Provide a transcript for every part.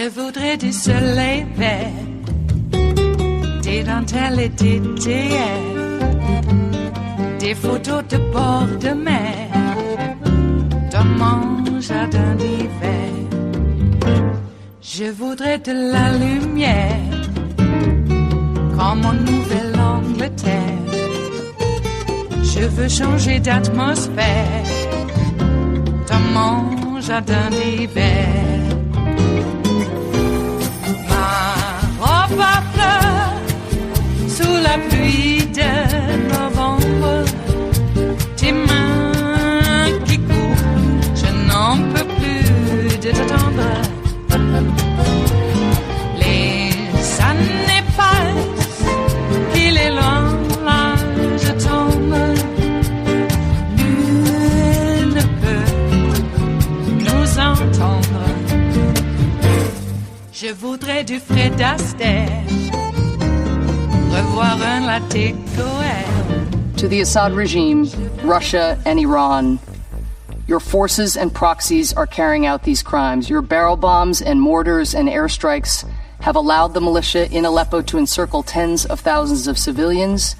Je voudrais du soleil vert, des dentelles et des théières, des photos de bord de mer, dans mon jardin d'hiver. Je voudrais de la lumière, comme en Nouvelle-Angleterre. Je veux changer d'atmosphère, dans mon jardin d'hiver. Ma robe à fleurs, sous la pluie de novembre, tes mains qui courent, je n'en peux plus de t'attendre. Les années passent, qu'il est loin, là je tombe. Nul ne peut nous entendre. Je voudrais du Fred Astaire, revoir un latte Goël. To the Assad regime, Russia and Iran, your forces and proxies are carrying out these crimes. Your barrel bombs and mortars and airstrikes have allowed the militia in Aleppo to encircle tens of thousands of civilians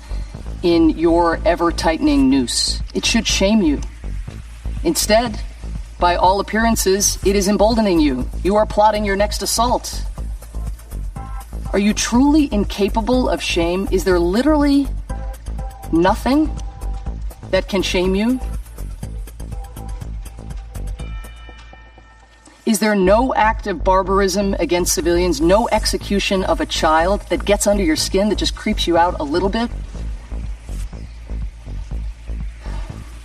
in your ever-tightening noose. It should shame you. Instead, by all appearances, it is emboldening you. You are plotting your next assault. Are you truly incapable of shame? Is there literally nothing that can shame you? Is there no act of barbarism against civilians, no execution of a child that gets under your skin, that just creeps you out a little bit?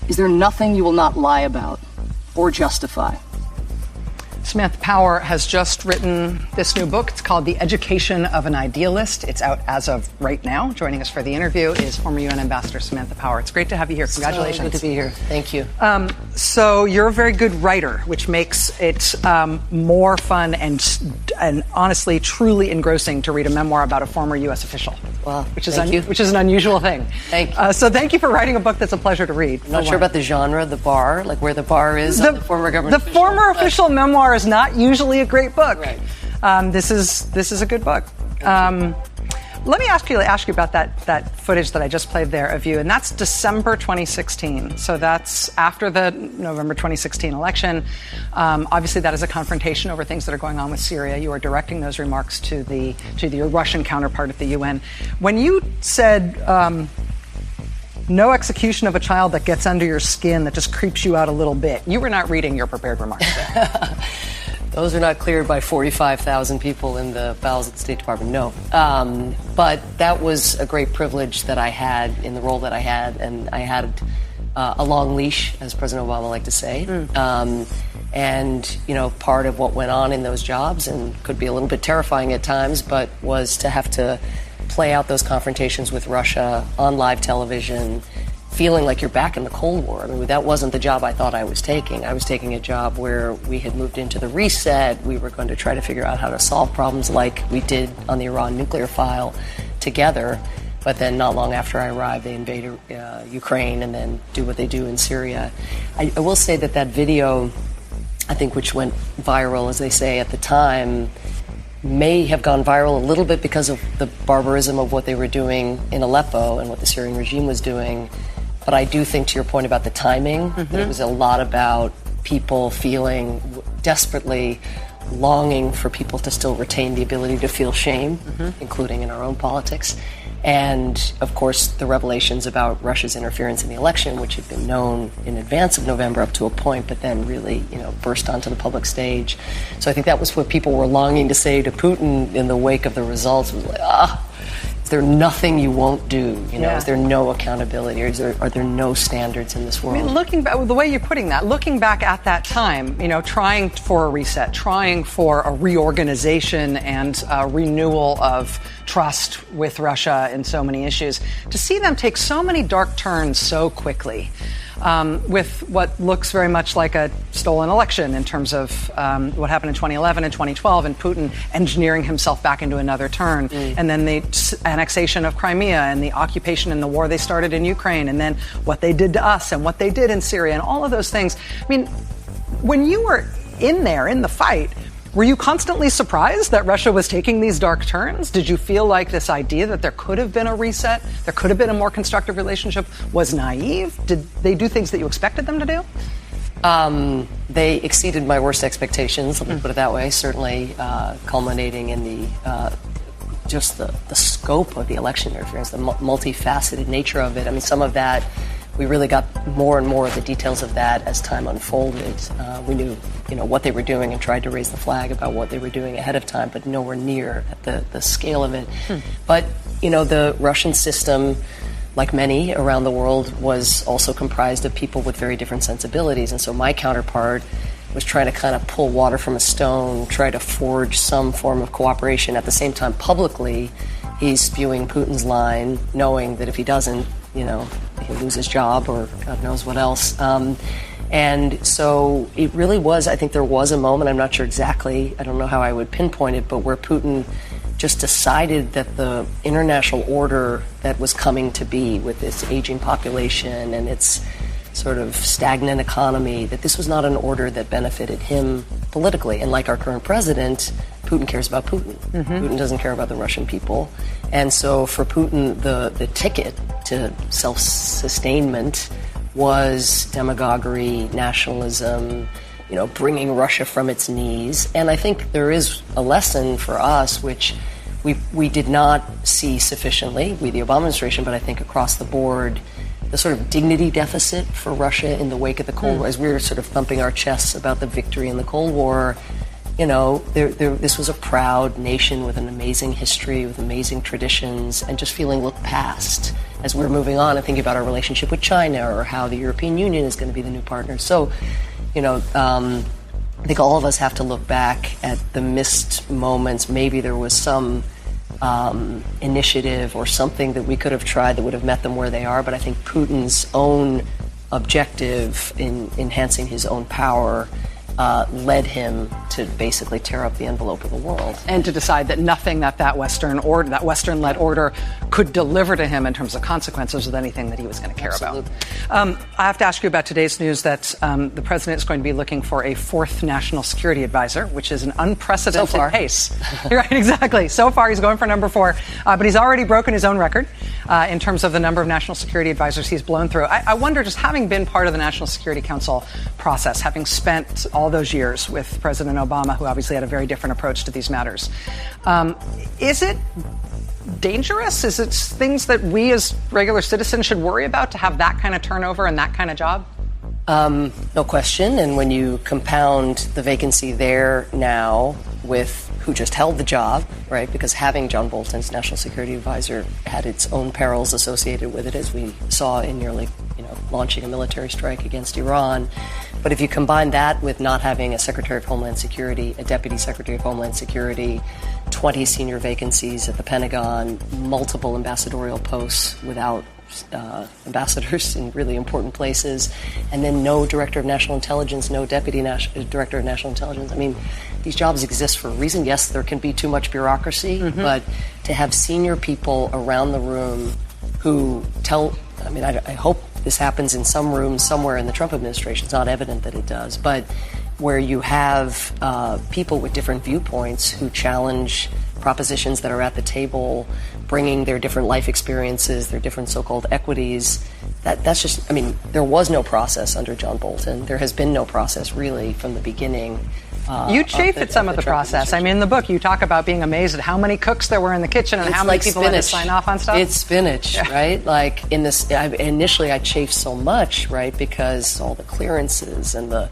Is there nothing you will not lie about or justify? Samantha Power has just written this new book. It's called The Education of an Idealist. It's out as of right now. Joining us for the interview is former UN Ambassador Samantha Power. It's great to have you here. Congratulations. So good to be here. Thank you. So you're a very good writer, which makes it more fun and honestly, truly engrossing to read a memoir about a former U.S. official. Well, which is an unusual thing. Thank you. So thank you for writing a book that's a pleasure to read. I'm not sure about the genre, the bar, like where the bar is. The former government. The former official memoir is not usually a great book. Right. This is a good book. Let me ask you about that footage that I just played there of you, and that's December 2016. So that's after the November 2016 election. Obviously, that is a confrontation over things that are going on with Syria. You are directing those remarks to your Russian counterpart at the UN. When you said no execution of a child that gets under your skin, that just creeps you out a little bit, you were not reading your prepared remarks there. Those are not cleared by 45,000 people in the bowels of the State Department, no. But that was a great privilege that I had in the role that I had, and I had a long leash, as President Obama liked to say. And, part of what went on in those jobs, and could be a little bit terrifying at times, but was to have to play out those confrontations with Russia on live television, feeling like you're back in the Cold War. I mean, that wasn't the job I thought I was taking. I was taking a job where we had moved into the reset. We were going to try to figure out how to solve problems like we did on the Iran nuclear file together. But then not long after I arrived, they invaded Ukraine and then do what they do in Syria. I will say that video, I think, which went viral, as they say at the time, may have gone viral a little bit because of the barbarism of what they were doing in Aleppo and what the Syrian regime was doing. But I do think, to your point about the timing, that it was a lot about people feeling desperately longing for people to still retain the ability to feel shame, including in our own politics. And, of course, the revelations about Russia's interference in the election, which had been known in advance of November up to a point, but then really, burst onto the public stage. So I think that was what people were longing to say to Putin in the wake of the results. It was like, is there nothing you won't do? Is there no accountability? Or are there no standards in this world? I mean, looking back, the way you're putting that, looking back at that time, trying for a reset, trying for a reorganization and a renewal of trust with Russia in so many issues, to see them take so many dark turns so quickly, with what looks very much like a stolen election in terms of what happened in 2011 and 2012, and Putin engineering himself back into another turn, and then the annexation of Crimea and the occupation and the war they started in Ukraine, and then what they did to us and what they did in Syria and all of those things. I mean, when you were in there, in the fight, Were you constantly surprised that Russia was taking these dark turns? Did you feel like this idea that there could have been a reset, there could have been a more constructive relationship was naive? Did they do things that you expected them to do? They exceeded my worst expectations, let me put it that way, certainly culminating in the just the scope of the election interference, the multifaceted nature of it. I mean, some of that, we really got more and more of the details of that as time unfolded. We knew, what they were doing and tried to raise the flag about what they were doing ahead of time, but nowhere near at the scale of it. But, the Russian system, like many around the world, was also comprised of people with very different sensibilities. And so my counterpart was trying to kind of pull water from a stone, try to forge some form of cooperation. At the same time, publicly, he's spewing Putin's line, knowing that if he doesn't, he'll lose his job or God knows what else. And so it really was, I think there was a moment, I'm not sure exactly, I don't know how I would pinpoint it, but where Putin just decided that the international order that was coming to be with its aging population and its sort of stagnant economy, that this was not an order that benefited him politically. And like our current president, Putin cares about Putin. Putin doesn't care about the Russian people. And so for Putin, the ticket to self-sustainment was demagoguery, nationalism, bringing Russia from its knees. And I think there is a lesson for us, which we did not see sufficiently, we the Obama administration, but I think across the board, the sort of dignity deficit for Russia in the wake of the Cold War, as we were sort of thumping our chests about the victory in the Cold War, this was a proud nation with an amazing history, with amazing traditions, and just feeling looked past as we're moving on and thinking about our relationship with China or how the European Union is going to be the new partner. So, I think all of us have to look back at the missed moments. Maybe there was some initiative or something that we could have tried that would have met them where they are. But I think Putin's own objective in enhancing his own power led him to basically tear up the envelope of the world. And to decide that nothing that Western-led order could deliver to him in terms of consequences was anything that he was going to care about. I have to ask you about today's news that the president is going to be looking for a fourth national security advisor, which is an unprecedented pace. Right, exactly. So far, he's going for number 4, but he's already broken his own record in terms of the number of national security advisors he's blown through. I wonder, just having been part of the National Security Council process, having spent all those years with President Obama, who obviously had a very different approach to these matters, is it dangerous? Is it things that we as regular citizens should worry about to have that kind of turnover and that kind of job? No question. And when you compound the vacancy there now with who just held the job, right? Because having John Bolton as National Security Advisor had its own perils associated with it, as we saw in nearly, launching a military strike against Iran. But if you combine that with not having a Secretary of Homeland Security, a Deputy Secretary of Homeland Security, 20 senior vacancies at the Pentagon, multiple ambassadorial posts without ambassadors in really important places, and then no Director of National Intelligence, no Deputy Director of National Intelligence. I mean, these jobs exist for a reason. Yes, there can be too much bureaucracy, but to have senior people around the room who I hope this happens in some room somewhere in the Trump administration. It's not evident that it does, but where you have people with different viewpoints who challenge propositions that are at the table, bringing their different life experiences, their different so-called equities. That's just, there was no process under John Bolton. There has been no process really from the beginning. You chafe at some of the process. In the book, you talk about being amazed at how many cooks there were in the kitchen and how many people had to sign off on stuff. It's spinach, right? Like in this, initially I chafed so much, right? Because all the clearances and the,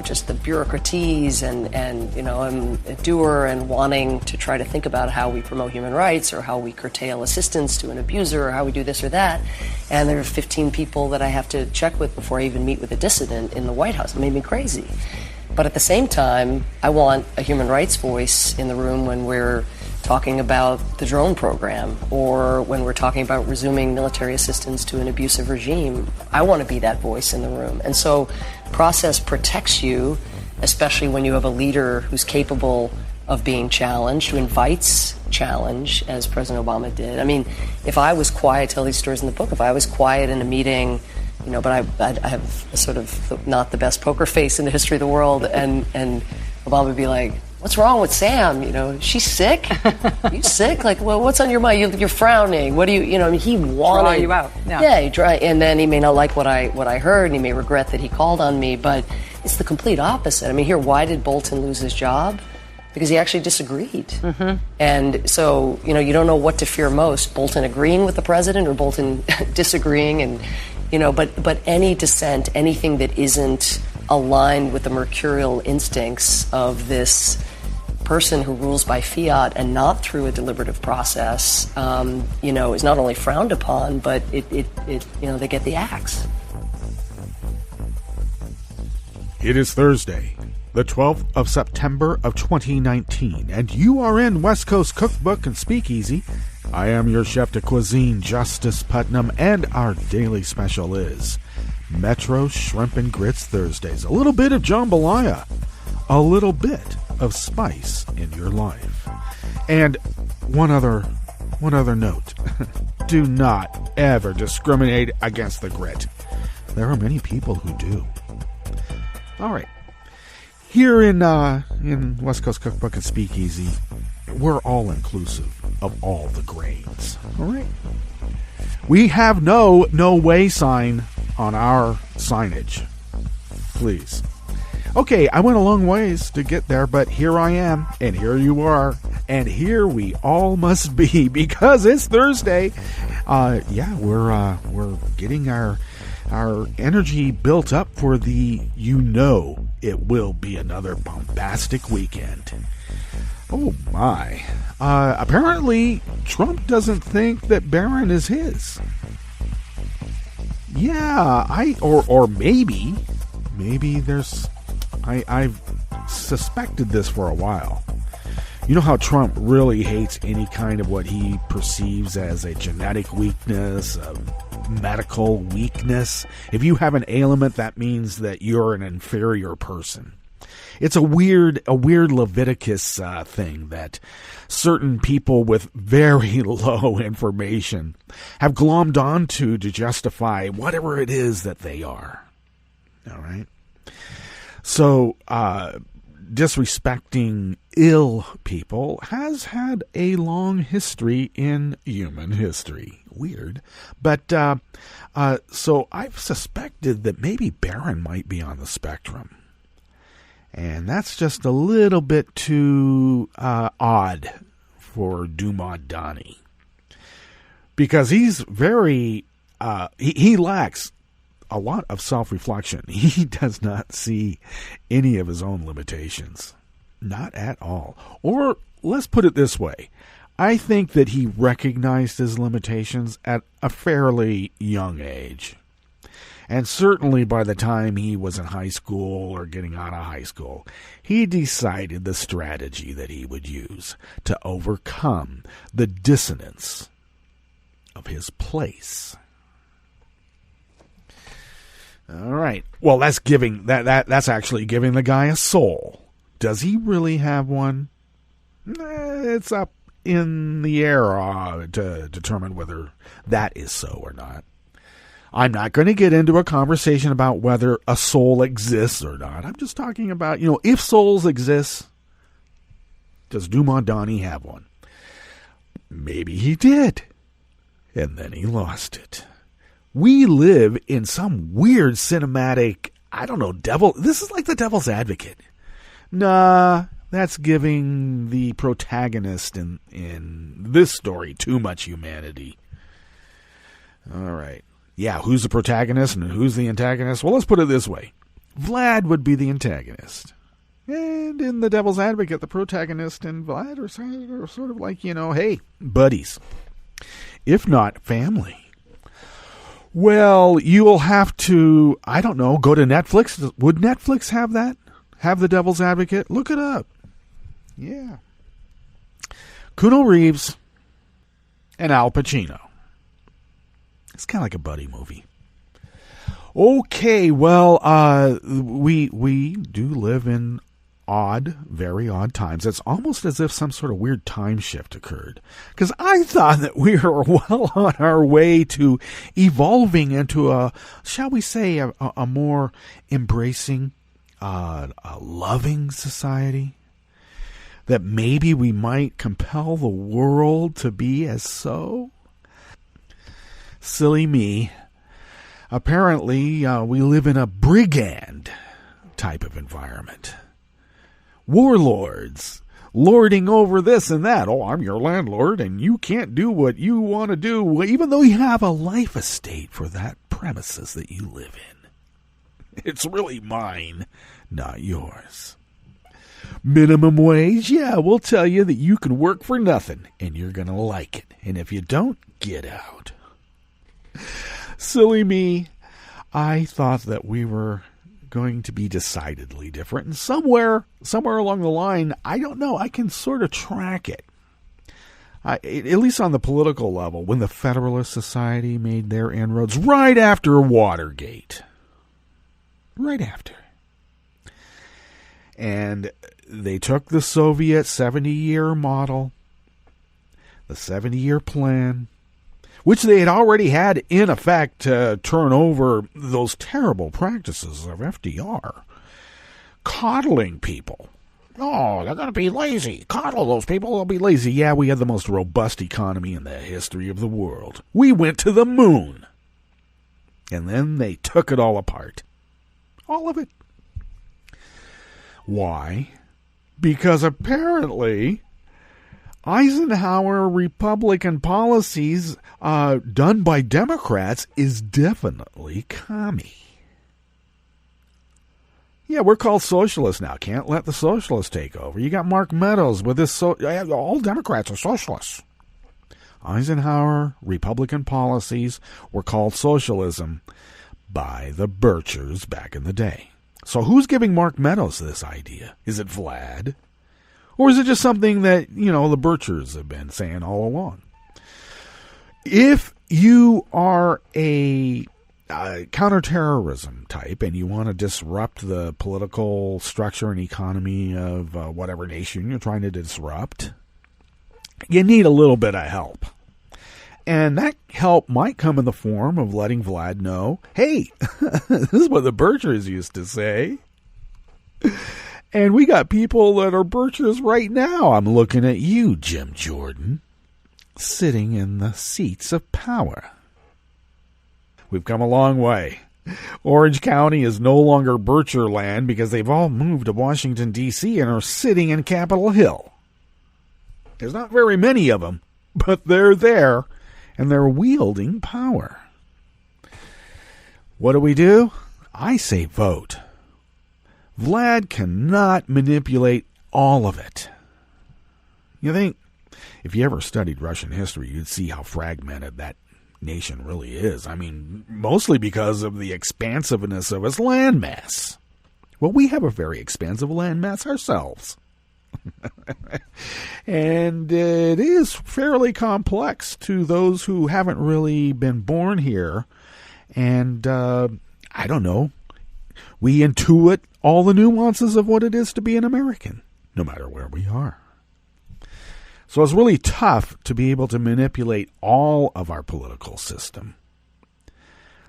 just the bureaucraties and I'm a doer and wanting to try to think about how we promote human rights or how we curtail assistance to an abuser or how we do this or that. And there are 15 people that I have to check with before I even meet with a dissident in the White House. It made me crazy. But at the same time, I want a human rights voice in the room when we're talking about the drone program or when we're talking about resuming military assistance to an abusive regime. I want to be that voice in the room. And so process protects you, especially when you have a leader who's capable of being challenged, who invites challenge, as President Obama did. If I was quiet, I tell these stories in the book, if I was quiet in a meeting, but I have sort of not the best poker face in the history of the world, and Obama would be like, what's wrong with Sam? You know, she's sick. You sick? Like, well, what's on your mind? You're frowning. What do you? You know, I mean, he wanted draw you out. Yeah, and then he may not like what I heard, and he may regret that he called on me. But it's the complete opposite. I mean, here, why did Bolton lose his job? Because he actually disagreed. Mm-hmm. And so, you know, you don't know what to fear most: Bolton agreeing with the president or Bolton disagreeing. And you know, but any dissent, anything that isn't aligned with the mercurial instincts of this person who rules by fiat and not through a deliberative process, you know, is not only frowned upon, but it you know, they get the axe. It is Thursday, the 12th of September of 2019, and you are in West Coast Cookbook and Speakeasy. I am your chef de cuisine, Justice Putnam, and our daily special is Metro Shrimp and Grits Thursdays. A little bit of jambalaya, a little bit of spice in your life. And one other note. Do not ever discriminate against the grit. There are many people who do. All right. Here in West Coast Cookbook and Speakeasy, we're all inclusive of all the grains. All right. We have no way sign on our signage. Please. Okay, I went a long ways to get there, but here I am, and here you are, and here we all must be, because it's Thursday. We're getting our energy built up for the, you know, it will be another bombastic weekend. Oh my. Apparently, Trump doesn't think that Barron is his. Yeah, or maybe I've suspected this for a while. You know how Trump really hates any kind of what he perceives as a genetic weakness, a medical weakness. If you have an ailment, that means that you're an inferior person. It's a weird Leviticus thing that certain people with very low information have glommed onto to justify whatever it is that they are. All right? So, disrespecting ill people has had a long history in human history. Weird. But, so I've suspected that maybe Barron might be on the spectrum. And that's just a little bit too odd for Dumont Donnie. Because he's very, he lacks a lot of self-reflection. He does not see any of his own limitations. Not at all. Or let's put it this way. I think that he recognized his limitations at a fairly young age. And certainly by the time he was in high school or getting out of high school, he decided the strategy that he would use to overcome the dissonance of his place. All right. Well, that's giving that's actually giving the guy a soul. Does he really have one? It's up in the air to determine whether that is so or not. I'm not going to get into a conversation about whether a soul exists or not. I'm just talking about, if souls exist, does Dumont Donnie have one? Maybe he did. And then he lost it. We live in some weird cinematic, devil. This is like the devil's advocate. Nah, that's giving the protagonist in this story too much humanity. All right. Yeah, who's the protagonist and who's the antagonist? Well, let's put it this way. Vlad would be the antagonist. And in The Devil's Advocate, the protagonist and Vlad are sort of like, hey, buddies. If not, family. Well, you will have to, go to Netflix. Would Netflix have that? Have The Devil's Advocate? Look it up. Yeah. Keanu Reeves and Al Pacino. It's kind of like a buddy movie. Okay, well, we do live in very odd times. It's almost as if some sort of weird time shift occurred. Because I thought that we were well on our way to evolving into a more embracing, a loving society. that maybe we might compel the world to be as so? Silly me. Apparently, we live in a brigand type of environment. Warlords lording over this and that. Oh, I'm your landlord, and you can't do what you want to do, even though you have a life estate for that premises that you live in. It's really mine, not yours. Minimum wage? Yeah, we'll tell you that you can work for nothing, and you're going to like it. And if you don't, get out. Silly me. I thought that we were going to be decidedly different. And somewhere along the line, I don't know, I can sort of track it. At least on the political level, when the Federalist Society made their inroads right after Watergate. Right after. And they took the Soviet 70-year model, the 70-year plan, which they had already had in effect to turn over those terrible practices of FDR. Coddling people. Oh, they're going to be lazy. Coddle those people, they'll be lazy. Yeah, we had the most robust economy in the history of the world. We went to the moon. And then they took it all apart. All of it. Why? Because apparently Eisenhower Republican policies done by Democrats is definitely commie. Yeah, we're called socialists now. Can't let the socialists take over. You got Mark Meadows with this. All Democrats are socialists. Eisenhower Republican policies were called socialism by the Birchers back in the day. So who's giving Mark Meadows this idea? Is it Vlad? Or is it just something that, the Birchers have been saying all along? If you are a counterterrorism type and you want to disrupt the political structure and economy of whatever nation you're trying to disrupt, you need a little bit of help. And that help might come in the form of letting Vlad know, hey, this is what the Birchers used to say. And we got people that are Birchers right now. I'm looking at you, Jim Jordan, sitting in the seats of power. We've come a long way. Orange County is no longer Bircher land because they've all moved to Washington, D.C. and are sitting in Capitol Hill. There's not very many of them, but they're there, and they're wielding power. What do? I say vote. Vlad cannot manipulate all of it. You think, if you ever studied Russian history, you'd see how fragmented that nation really is. I mean, mostly because of the expansiveness of its landmass. Well, we have a very expansive landmass ourselves. And it is fairly complex to those who haven't really been born here. And, I don't know, we intuit all the nuances of what it is to be an American, no matter where we are. So it's really tough to be able to manipulate all of our political system.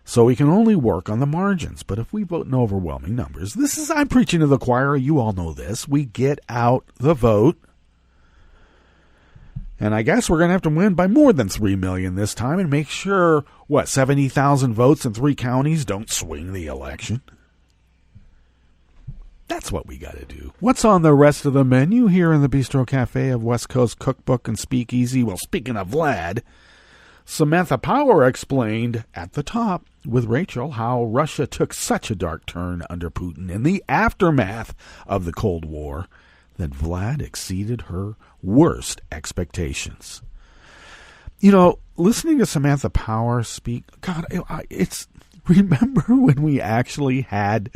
So we can only work on the margins. But if we vote in overwhelming numbers, I'm preaching to the choir, you all know this, we get out the vote. And I guess we're going to have to win by more than 3 million this time and make sure, 70,000 votes in 3 counties don't swing the election. That's what we got to do. What's on the rest of the menu here in the Bistro Cafe of West Coast Cookbook and Speakeasy? Well, speaking of Vlad, Samantha Power explained at the top with Rachel how Russia took such a dark turn under Putin in the aftermath of the Cold War that Vlad exceeded her worst expectations. Listening to Samantha Power speak, God, it's... Remember when we actually had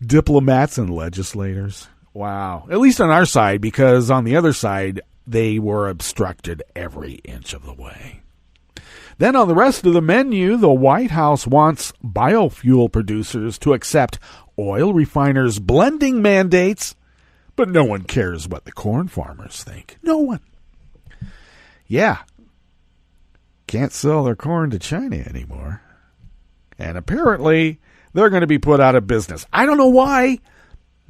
diplomats and legislators? Wow. At least on our side, because on the other side, they were obstructed every inch of the way. Then on the rest of the menu, the White House wants biofuel producers to accept oil refiners' blending mandates, but no one cares what the corn farmers think. No one. Yeah. Can't sell their corn to China anymore. And apparently, they're going to be put out of business. I don't know why.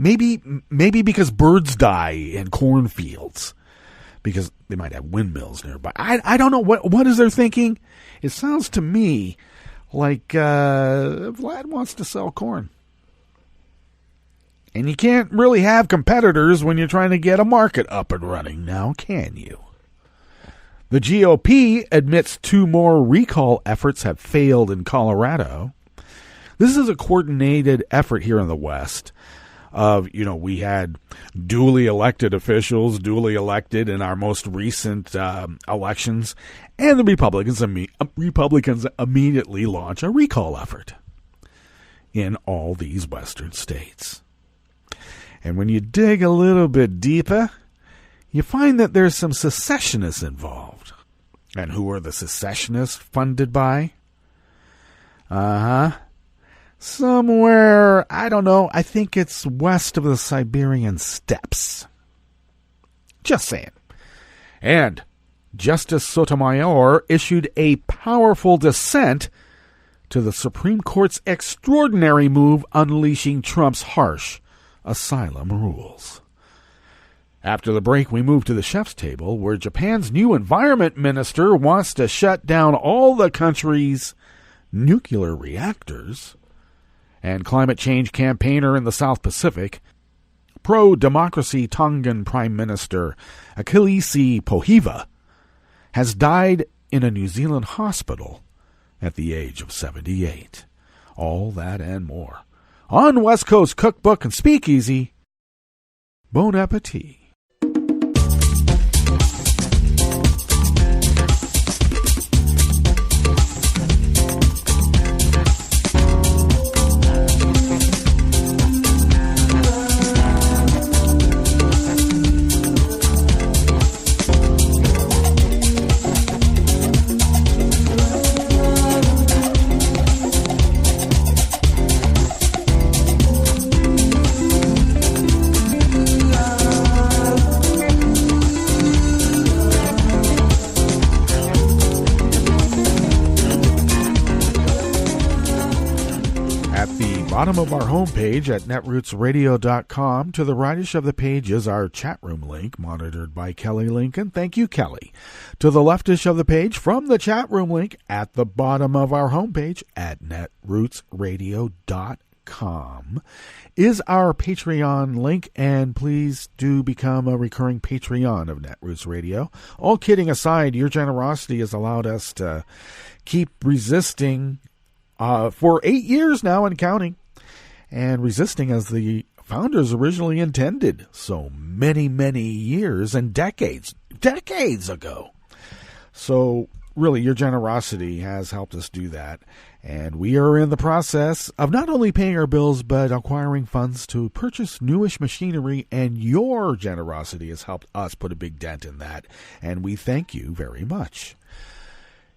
Maybe because birds die in cornfields, because they might have windmills nearby. I don't know. What is their thinking? It sounds to me like Vlad wants to sell corn. And you can't really have competitors when you're trying to get a market up and running now, can you? The GOP admits 2 more recall efforts have failed in Colorado. This is a coordinated effort here in the West of, we had duly elected officials, duly elected in our most recent elections, and the Republicans immediately launch a recall effort in all these Western states. And when you dig a little bit deeper, you find that there's some secessionists involved. And who are the secessionists funded by? Somewhere, I don't know, I think it's west of the Siberian steppes. Just saying. And Justice Sotomayor issued a powerful dissent to the Supreme Court's extraordinary move unleashing Trump's harsh asylum rules. After the break, we move to the chef's table, where Japan's new environment minister wants to shut down all the country's nuclear reactors. And climate change campaigner in the South Pacific, pro-democracy Tongan Prime Minister Akilisi Pohiva, has died in a New Zealand hospital at the age of 78. All that and more on West Coast Cookbook and Speakeasy. Bon appetit. Bottom of our homepage at netrootsradio.com. To the rightish of the page is our chat room link, monitored by Kelly Lincoln. Thank you, Kelly. To the leftish of the page, from the chat room link at the bottom of our homepage at netrootsradio.com is our Patreon link, and please do become a recurring Patreon of Netroots Radio. All kidding aside, your generosity has allowed us to keep resisting for 8 years now and counting. And resisting as the founders originally intended so many, many years and decades ago. So really, your generosity has helped us do that. And we are in the process of not only paying our bills, but acquiring funds to purchase newish machinery. And your generosity has helped us put a big dent in that. And we thank you very much.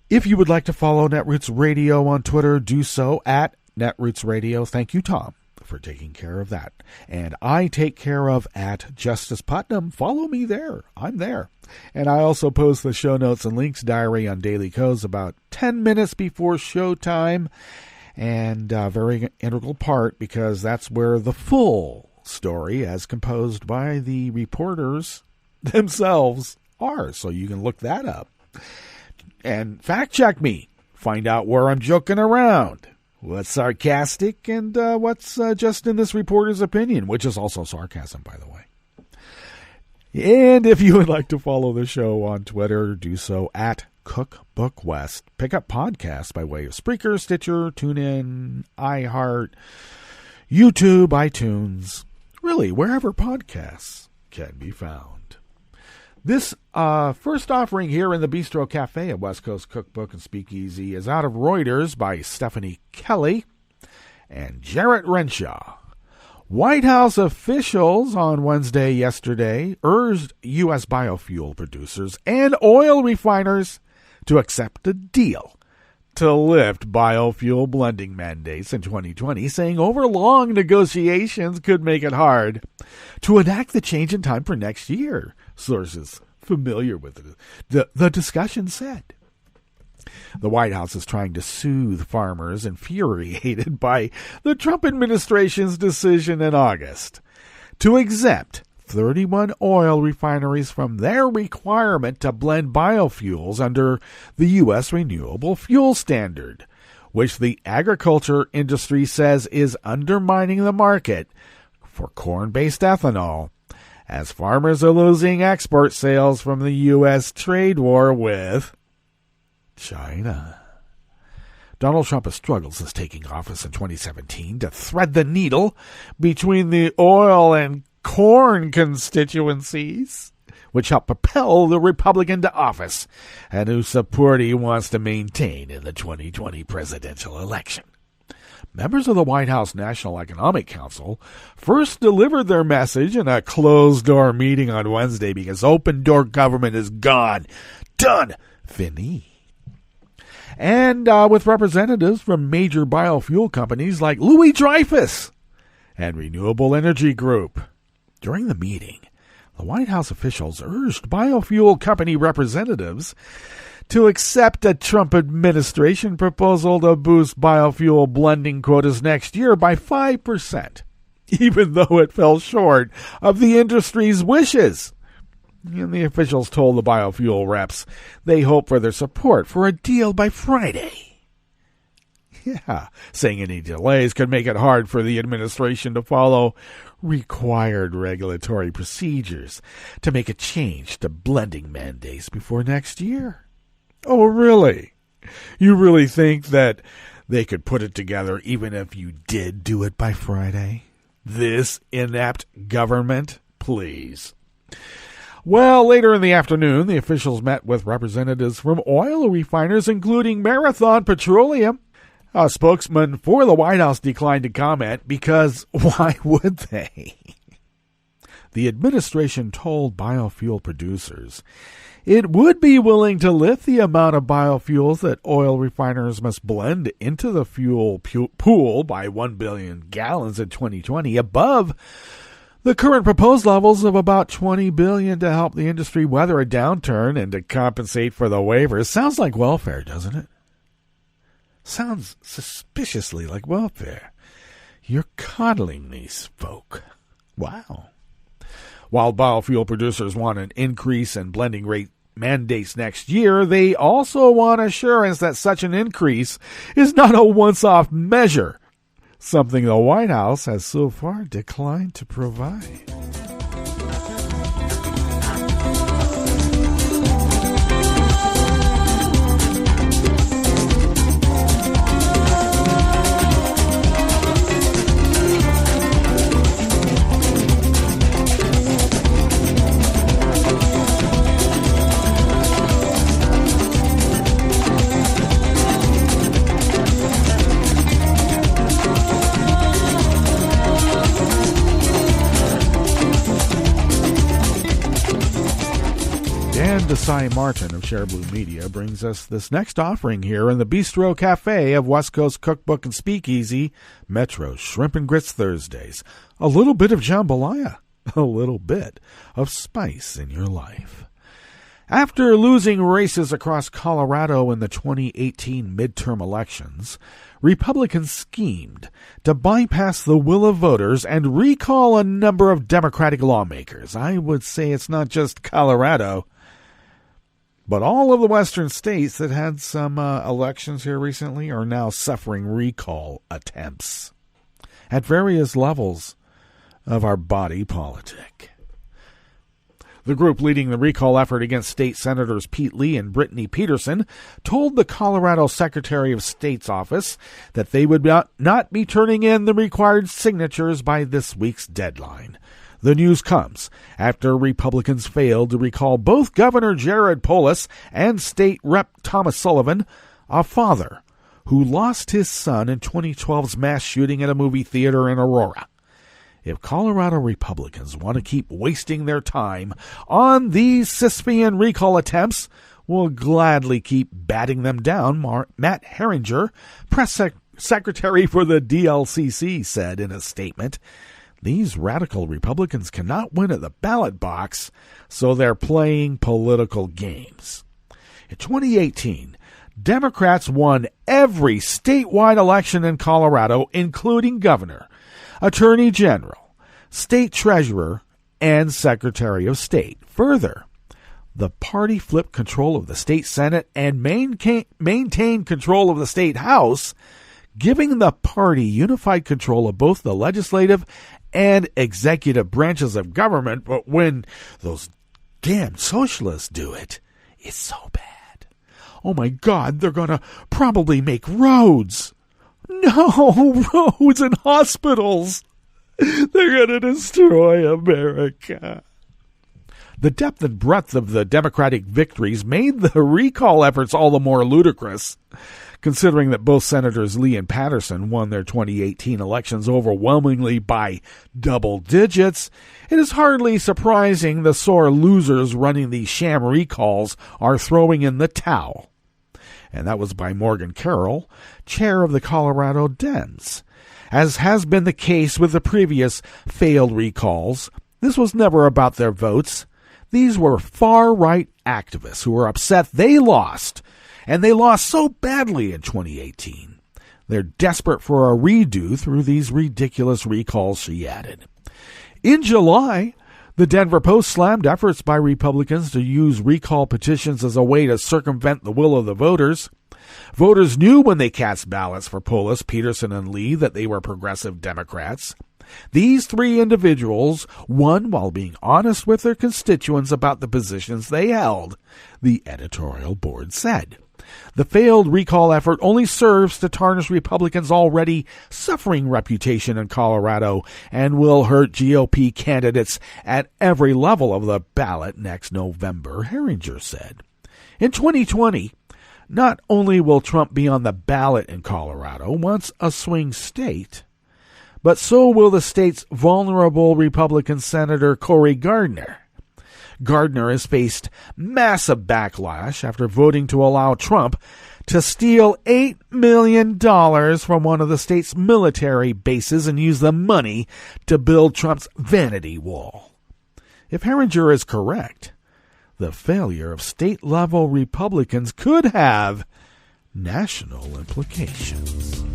If you would like to follow Netroots Radio on Twitter, do so at Netroots Radio. Thank you, Tom, for taking care of that. And I take care of at Justice Putnam. Follow me there. I'm there. And I also post the show notes and links diary on Daily Codes about 10 minutes before showtime. And a very integral part, because that's where the full story, as composed by the reporters themselves, are. So you can look that up. And fact check me. Find out where I'm joking around. What's sarcastic and what's just in this reporter's opinion, which is also sarcasm, by the way. And if you would like to follow the show on Twitter, do so at Cookbook West. Pick up podcasts by way of Spreaker, Stitcher, TuneIn, iHeart, YouTube, iTunes, really wherever podcasts can be found. This first offering here in the Bistro Cafe at West Coast Cookbook and Speakeasy is out of Reuters by Stephanie Kelly and Jarrett Renshaw. White House officials on Wednesday yesterday urged U.S. biofuel producers and oil refiners to accept a deal to lift biofuel blending mandates in 2020, saying over long negotiations could make it hard to enact the change in time for next year. Sources familiar with the discussion said. The White House is trying to soothe farmers infuriated by the Trump administration's decision in August to exempt 31 oil refineries from their requirement to blend biofuels under the U.S. Renewable Fuel Standard, which the agriculture industry says is undermining the market for corn-based ethanol, as farmers are losing export sales from the U.S. trade war with China. Donald Trump has struggled since taking office in 2017 to thread the needle between the oil and corn constituencies, which helped propel the Republican to office and whose support he wants to maintain in the 2020 presidential election. Members of the White House National Economic Council first delivered their message in a closed-door meeting on Wednesday because open-door government is gone. Done. Fini. And with representatives from major biofuel companies like Louis Dreyfus and Renewable Energy Group. During the meeting, the White House officials urged biofuel company representatives to accept a Trump administration proposal to boost biofuel blending quotas next year by 5%, even though it fell short of the industry's wishes. And the officials told the biofuel reps they hope for their support for a deal by Friday. Yeah, saying any delays could make it hard for the administration to follow required regulatory procedures to make a change to blending mandates before next year. Oh, really? You really think that they could put it together even if you did do it by Friday? This inept government? Please. Well, later in the afternoon, the officials met with representatives from oil refiners, including Marathon Petroleum. A spokesman for the White House declined to comment because why would they? The administration told biofuel producers it would be willing to lift the amount of biofuels that oil refiners must blend into the fuel pool by 1 billion gallons in 2020 above the current proposed levels of about 20 billion to help the industry weather a downturn and to compensate for the waivers. Sounds like welfare, doesn't it? Sounds suspiciously like welfare. You're coddling these folk. Wow. While biofuel producers want an increase in blending rate mandates next year, they also want assurance that such an increase is not a once-off measure, something the White House has so far declined to provide. Desai Martin of Share Blue Media brings us this next offering here in the Bistro Cafe of West Coast Cookbook and Speakeasy, Metro's Shrimp and Grits Thursdays. A little bit of jambalaya, a little bit of spice in your life. After losing races across Colorado in the 2018 midterm elections, Republicans schemed to bypass the will of voters and recall a number of Democratic lawmakers. I would say it's not just Colorado, but all of the western states that had some elections here recently are now suffering recall attempts at various levels of our body politic. The group leading the recall effort against state senators Pete Lee and Brittany Peterson told the Colorado Secretary of State's office that they would not be turning in the required signatures by this week's deadline. The news comes after Republicans failed to recall both Governor Jared Polis and State Rep. Thomas Sullivan, a father who lost his son in 2012's mass shooting at a movie theater in Aurora. If Colorado Republicans want to keep wasting their time on these Sisyphean recall attempts, we'll gladly keep batting them down, Matt Herringer, press secretary for the DLCC, said in a statement. These radical Republicans cannot win at the ballot box, so they're playing political games. In 2018, Democrats won every statewide election in Colorado, including governor, attorney general, State Treasurer, and Secretary of State. Further, the party flipped control of the state Senate and maintained control of the state House, giving the party unified control of both the legislative and executive branches of government. But when those damn socialists do it, it's so bad. Oh my God, they're going to probably make roads. No, roads and hospitals. They're going to destroy America. The depth and breadth of the Democratic victories made the recall efforts all the more ludicrous, considering that both Senators Lee and Patterson won their 2018 elections overwhelmingly by double digits. It is hardly surprising the sore losers running these sham recalls are throwing in the towel. And that was by Morgan Carroll, chair of the Colorado Dems. As has been the case with the previous failed recalls, this was never about their votes. These were far-right activists who were upset they lost, and they lost so badly in 2018. They're desperate for a redo through these ridiculous recalls, she added. In July, the Denver Post slammed efforts by Republicans to use recall petitions as a way to circumvent the will of the voters. Voters knew when they cast ballots for Polis, Peterson, and Lee that they were progressive Democrats. These three individuals won while being honest with their constituents about the positions they held, the editorial board said. The failed recall effort only serves to tarnish Republicans' already suffering reputation in Colorado and will hurt GOP candidates at every level of the ballot next November, Herringer said. In 2020, not only will Trump be on the ballot in Colorado, once a swing state, but so will the state's vulnerable Republican Senator Cory Gardner. Gardner has faced massive backlash after voting to allow Trump to steal $8 million from one of the state's military bases and use the money to build Trump's vanity wall. If Herringer is correct, the failure of state-level Republicans could have national implications.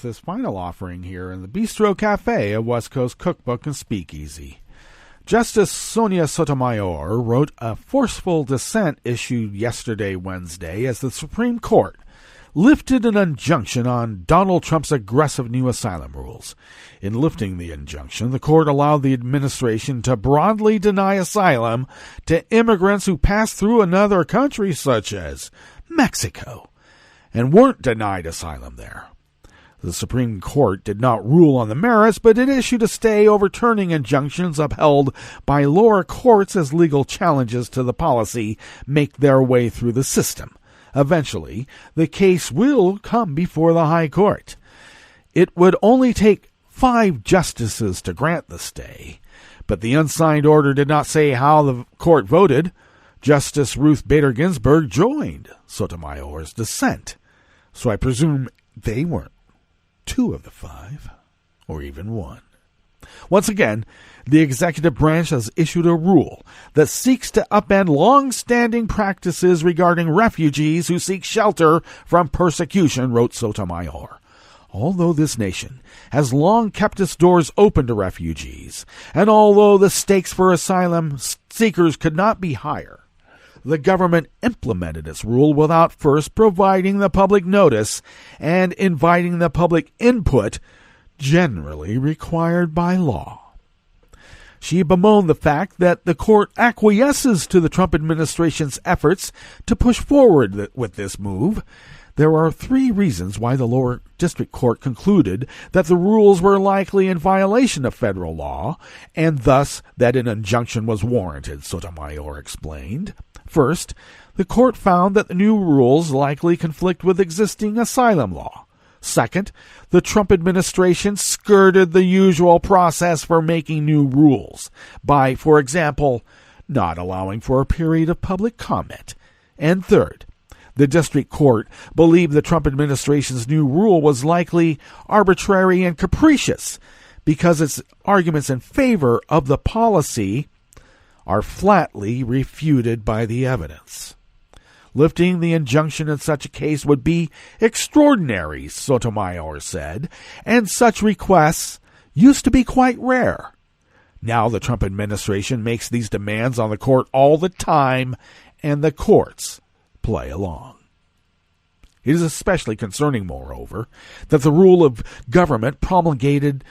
This final offering here in the Bistro Cafe, a West Coast cookbook and speakeasy. Justice Sonia Sotomayor wrote a forceful dissent issued yesterday, Wednesday, as the Supreme Court lifted an injunction on Donald Trump's aggressive new asylum rules. In lifting the injunction, the court allowed the administration to broadly deny asylum to immigrants who pass through another country, such as Mexico, and weren't denied asylum there. The Supreme Court did not rule on the merits, but it issued a stay overturning injunctions upheld by lower courts as legal challenges to the policy make their way through the system. Eventually, the case will come before the High Court. It would only take 5 justices to grant the stay, but the unsigned order did not say how the court voted. Justice Ruth Bader Ginsburg joined Sotomayor's dissent, so I presume they weren't 2 of the 5, or even 1. Once again, the executive branch has issued a rule that seeks to upend long-standing practices regarding refugees who seek shelter from persecution, wrote Sotomayor. Although this nation has long kept its doors open to refugees, and although the stakes for asylum seekers could not be higher, the government implemented its rule without first providing the public notice and inviting the public input generally required by law. She bemoaned the fact that the court acquiesces to the Trump administration's efforts to push forward with this move. There are 3 reasons why the lower district court concluded that the rules were likely in violation of federal law, and thus that an injunction was warranted, Sotomayor explained. First, the court found that the new rules likely conflict with existing asylum law. Second, the Trump administration skirted the usual process for making new rules by, for example, not allowing for a period of public comment. And third, the district court believed the Trump administration's new rule was likely arbitrary and capricious because its arguments in favor of the policy are flatly refuted by the evidence. Lifting the injunction in such a case would be extraordinary, Sotomayor said, and such requests used to be quite rare. Now the Trump administration makes these demands on the court all the time, and the courts play along. It is especially concerning, moreover, that the rule of government promulgated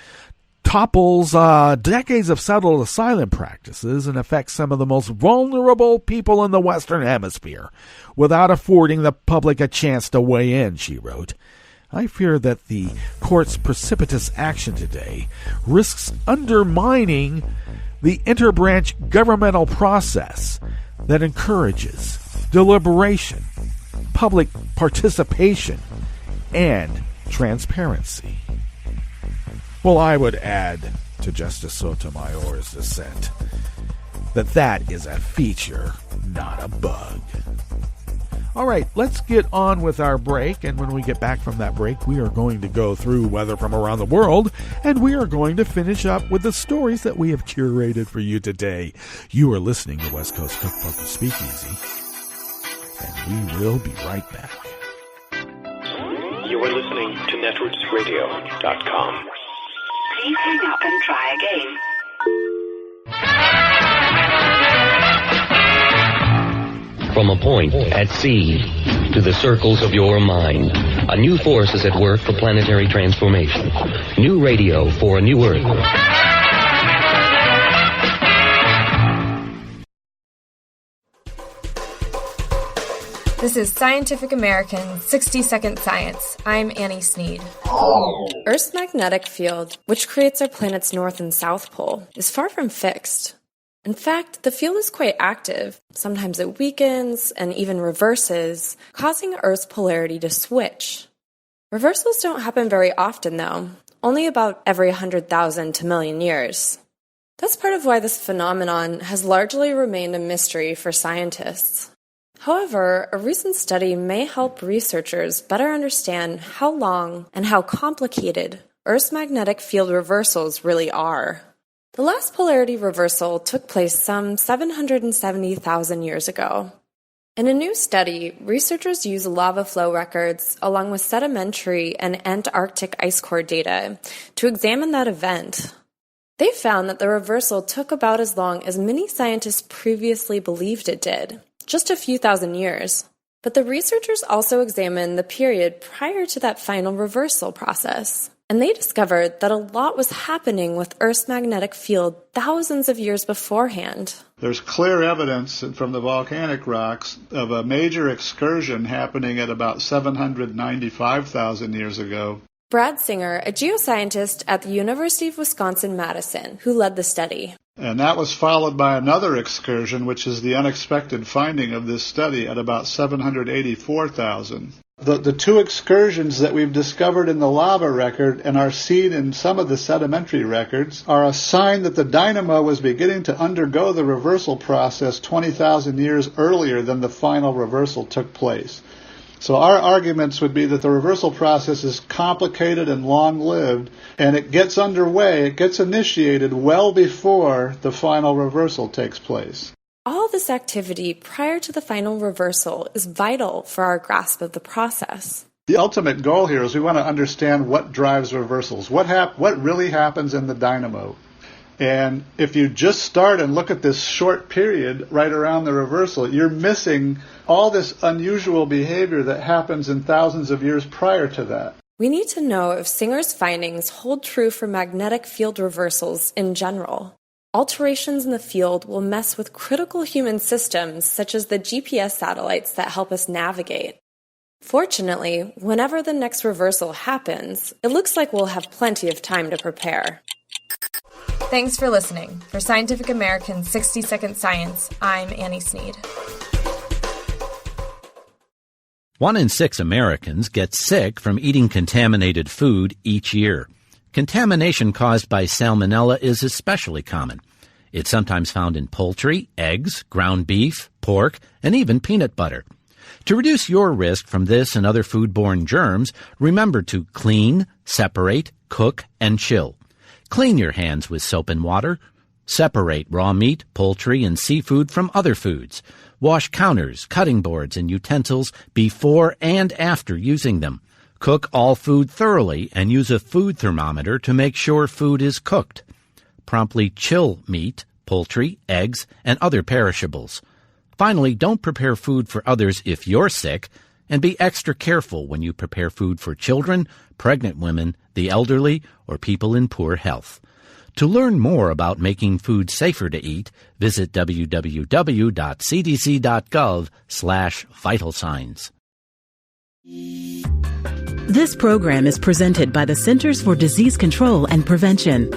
topples decades of settled asylum practices and affects some of the most vulnerable people in the Western Hemisphere without affording the public a chance to weigh in, she wrote. I fear that the court's precipitous action today risks undermining the interbranch governmental process that encourages deliberation, public participation, and transparency. Well, I would add to Justice Sotomayor's dissent that is a feature, not a bug. All right, let's get on with our break, and when we get back from that break, we are going to go through weather from around the world, and we are going to finish up with the stories that we have curated for you today. You are listening to West Coast Cookbook and Speakeasy, and we will be right back. You are listening to netrootsradio.com. Please hang up and try again. From a point at sea to the circles of your mind, a new force is at work for planetary transformation. New radio for a new Earth. This is Scientific American 60-Second Science. I'm Annie Sneed. Earth's magnetic field, which creates our planet's north and south pole, is far from fixed. In fact, the field is quite active. Sometimes it weakens and even reverses, causing Earth's polarity to switch. Reversals don't happen very often, though, only about every 100,000 to million years. That's part of why this phenomenon has largely remained a mystery for scientists. However, a recent study may help researchers better understand how long and how complicated Earth's magnetic field reversals really are. The last polarity reversal took place some 770,000 years ago. In a new study, researchers used lava flow records along with sedimentary and Antarctic ice core data to examine that event. They found that the reversal took about as long as many scientists previously believed it did. Just a few thousand years. But the researchers also examined the period prior to that final reversal process. And they discovered that a lot was happening with Earth's magnetic field thousands of years beforehand. There's clear evidence from the volcanic rocks of a major excursion happening at about 795,000 years ago. Brad Singer, a geoscientist at the University of Wisconsin-Madison, who led the study. And that was followed by another excursion, which is the unexpected finding of this study at about 784,000. The two excursions that we've discovered in the lava record and are seen in some of the sedimentary records are a sign that the dynamo was beginning to undergo the reversal process 20,000 years earlier than the final reversal took place. So our arguments would be that the reversal process is complicated and long-lived, and it gets underway, it gets initiated well before the final reversal takes place. All this activity prior to the final reversal is vital for our grasp of the process. The ultimate goal here is we want to understand what drives reversals, what really happens in the dynamo. And if you just start and look at this short period right around the reversal, you're missing all this unusual behavior that happens in thousands of years prior to that. We need to know if Singer's findings hold true for magnetic field reversals in general. alterations in the field will mess with critical human systems such as the GPS satellites that help us navigate. Fortunately, whenever the next reversal happens, it looks like we'll have plenty of time to prepare. Thanks for listening. For Scientific American's 60-Second Science, I'm Annie Sneed. 1 in 6 Americans get sick from eating contaminated food each year. Contamination caused by salmonella is especially common. It's sometimes found in poultry, eggs, ground beef, pork, and even peanut butter. To reduce your risk from this and other foodborne germs, remember to clean, separate, cook, and chill. Clean your hands with soap and water. Separate raw meat, poultry, and seafood from other foods. Wash counters, cutting boards, and utensils before and after using them. Cook all food thoroughly and use a food thermometer to make sure food is cooked. Promptly chill meat, poultry, eggs, and other perishables. Finally, don't prepare food for others if you're sick, and be extra careful when you prepare food for children, pregnant women, the elderly, or people in poor health. To learn more about making food safer to eat, visit www.cdc.gov/vital signs. This program is presented by the Centers for Disease Control and Prevention.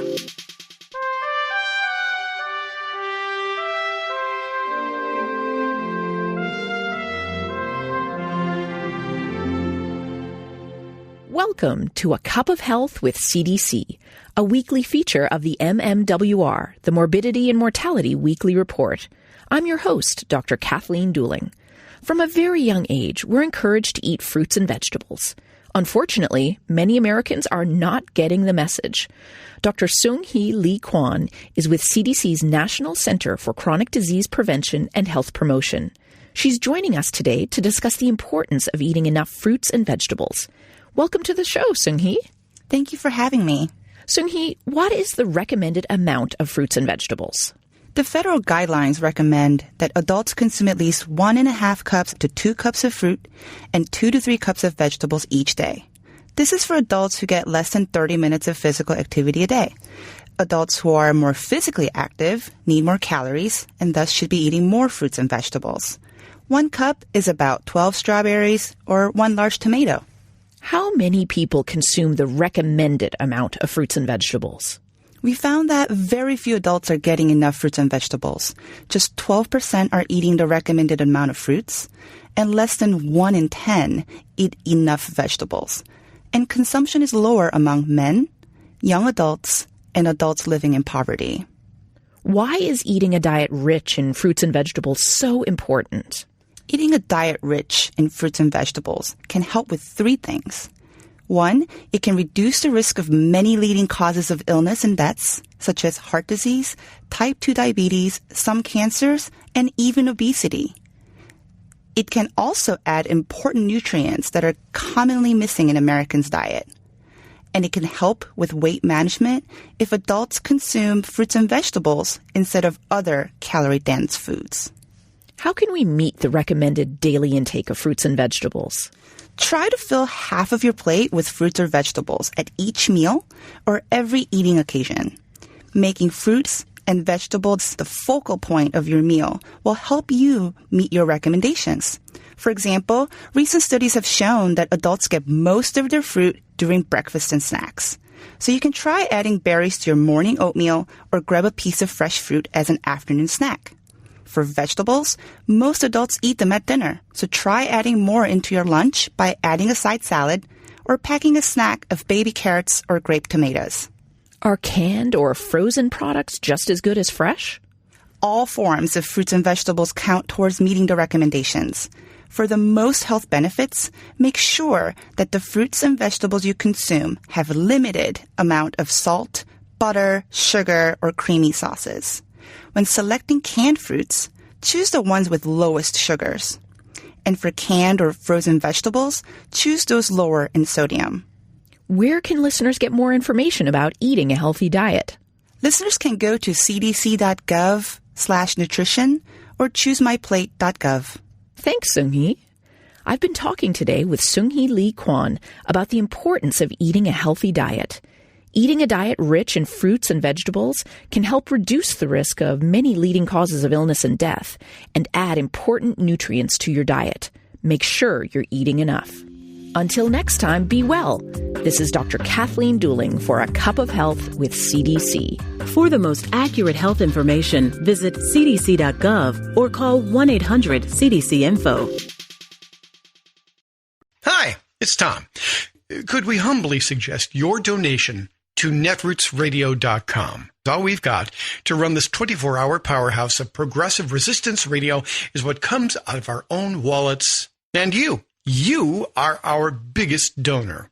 Welcome to A Cup of Health with CDC, a weekly feature of the MMWR, the Morbidity and Mortality Weekly Report. I'm your host, Dr. Kathleen Dooling. From a very young age, we're encouraged to eat fruits and vegetables. Unfortunately, many Americans are not getting the message. Dr. Seung-Hee Lee Kwan is with CDC's National Center for Chronic Disease Prevention and Health Promotion. She's joining us today to discuss the importance of eating enough fruits and vegetables. Welcome to the show, Seung-Hee. Thank you for having me. Seung-Hee, what is the recommended amount of fruits and vegetables? The federal guidelines recommend that adults consume at least 1.5 cups to 2 cups of fruit and 2 to 3 cups of vegetables each day. This is for adults who get less than 30 minutes of physical activity a day. Adults who are more physically active need more calories and thus should be eating more fruits and vegetables. 1 cup is about 12 strawberries or 1 large tomato. How many people consume the recommended amount of fruits and vegetables? We found that very few adults are getting enough fruits and vegetables. Just 12% are eating the recommended amount of fruits, and less than 1 in 10 eat enough vegetables. And consumption is lower among men, young adults, and adults living in poverty. Why is eating a diet rich in fruits and vegetables so important? Eating a diet rich in fruits and vegetables can help with 3 things. 1, it can reduce the risk of many leading causes of illness and deaths, such as heart disease, type 2 diabetes, some cancers, and even obesity. It can also add important nutrients that are commonly missing in Americans' diet. And it can help with weight management if adults consume fruits and vegetables instead of other calorie-dense foods. How can we meet the recommended daily intake of fruits and vegetables? Try to fill half of your plate with fruits or vegetables at each meal or every eating occasion. Making fruits and vegetables the focal point of your meal will help you meet your recommendations. For example, recent studies have shown that adults get most of their fruit during breakfast and snacks. So you can try adding berries to your morning oatmeal or grab a piece of fresh fruit as an afternoon snack. For vegetables, most adults eat them at dinner, so try adding more into your lunch by adding a side salad or packing a snack of baby carrots or grape tomatoes. Are canned or frozen products just as good as fresh? All forms of fruits and vegetables count towards meeting the recommendations. For the most health benefits, make sure that the fruits and vegetables you consume have a limited amount of salt, butter, sugar, or creamy sauces. When selecting canned fruits, choose the ones with lowest sugars. And for canned or frozen vegetables, choose those lower in sodium. Where can listeners get more information about eating a healthy diet? Listeners can go to cdc.gov/nutrition or choosemyplate.gov. Thanks, Seung-Hee. I've been talking today with Seung-Hee Lee Kwan about the importance of eating a healthy diet. Eating a diet rich in fruits and vegetables can help reduce the risk of many leading causes of illness and death and add important nutrients to your diet. Make sure you're eating enough. Until next time, be well. This is Dr. Kathleen Dooling for A Cup of Health with CDC. For the most accurate health information, visit cdc.gov or call 1-800-CDC-INFO. Hi, it's Tom. Could we humbly suggest your donation to netrootsradio.com? All we've got to run this 24-hour powerhouse of progressive resistance radio is what comes out of our own wallets. And you are our biggest donor.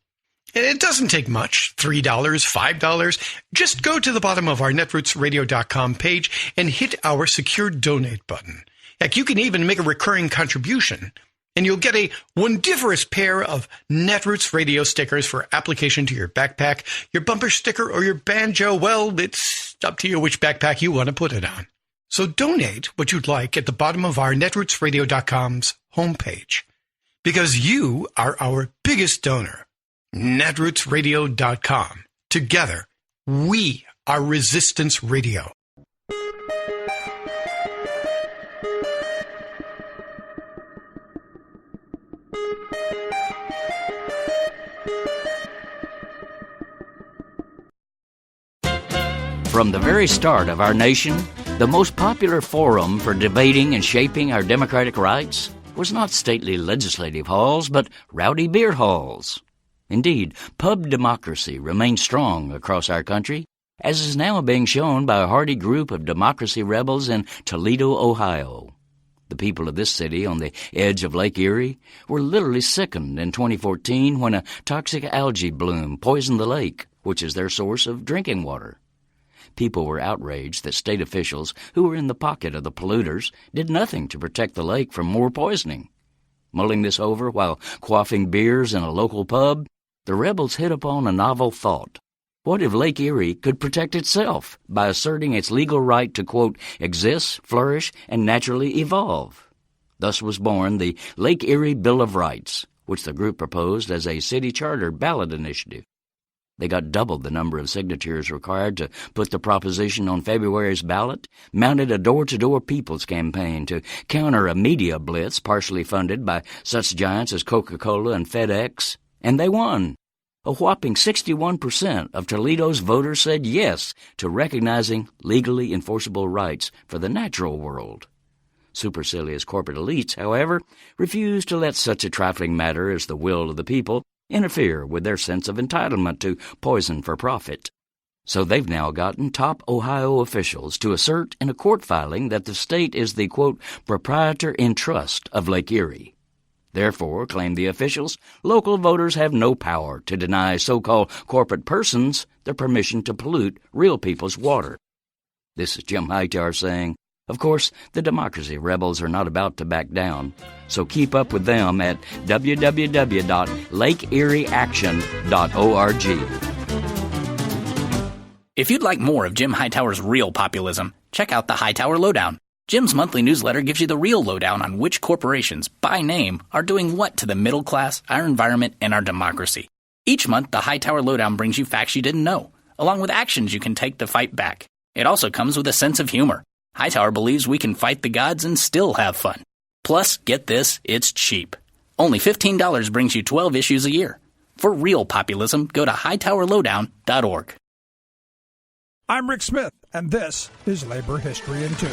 It doesn't take much, $3, $5. Just go to the bottom of our netrootsradio.com page and hit our secure donate button. Heck, you can even make a recurring contribution, and you'll get a wondiferous pair of Netroots radio stickers for application to your backpack, your bumper sticker, or your banjo. Well, it's up to you which backpack you want to put it on. So donate what you'd like at the bottom of our netrootsradio.com's homepage, because you are our biggest donor. netrootsradio.com. Together, we are Resistance Radio. From the very start of our nation, the most popular forum for debating and shaping our democratic rights was not stately legislative halls, but rowdy beer halls. Indeed, pub democracy remains strong across our country, as is now being shown by a hardy group of democracy rebels in Toledo, Ohio. The people of this city on the edge of Lake Erie were literally sickened in 2014 when a toxic algae bloom poisoned the lake, which is their source of drinking water. People were outraged that state officials who were in the pocket of the polluters did nothing to protect the lake from more poisoning. Mulling this over while quaffing beers in a local pub, the rebels hit upon a novel thought. What if Lake Erie could protect itself by asserting its legal right to, quote, exist, flourish, and naturally evolve? Thus was born the Lake Erie Bill of Rights, which the group proposed as a city charter ballot initiative. They got double the number of signatures required to put the proposition on February's ballot, mounted a door-to-door people's campaign to counter a media blitz partially funded by such giants as Coca-Cola and FedEx, and they won. A whopping 61% of Toledo's voters said yes to recognizing legally enforceable rights for the natural world. Supercilious corporate elites, however, refused to let such a trifling matter as the will of the people interfere with their sense of entitlement to poison for profit. So they've now gotten top Ohio officials to assert in a court filing that the state is the, quote, proprietor in trust of Lake Erie. Therefore, claim the officials, local voters have no power to deny so-called corporate persons the permission to pollute real people's water. This is Jim Hightower saying, of course, the democracy rebels are not about to back down, so keep up with them at www.lakeerieaction.org. If you'd like more of Jim Hightower's real populism, check out the Hightower Lowdown. Jim's monthly newsletter gives you the real lowdown on which corporations, by name, are doing what to the middle class, our environment, and our democracy. Each month, the Hightower Lowdown brings you facts you didn't know, along with actions you can take to fight back. It also comes with a sense of humor. Hightower believes we can fight the gods and still have fun. Plus, get this, it's cheap. Only $15 brings you 12 issues a year. For real populism, go to hightowerlowdown.org. I'm Rick Smith, and this is Labor History in 2.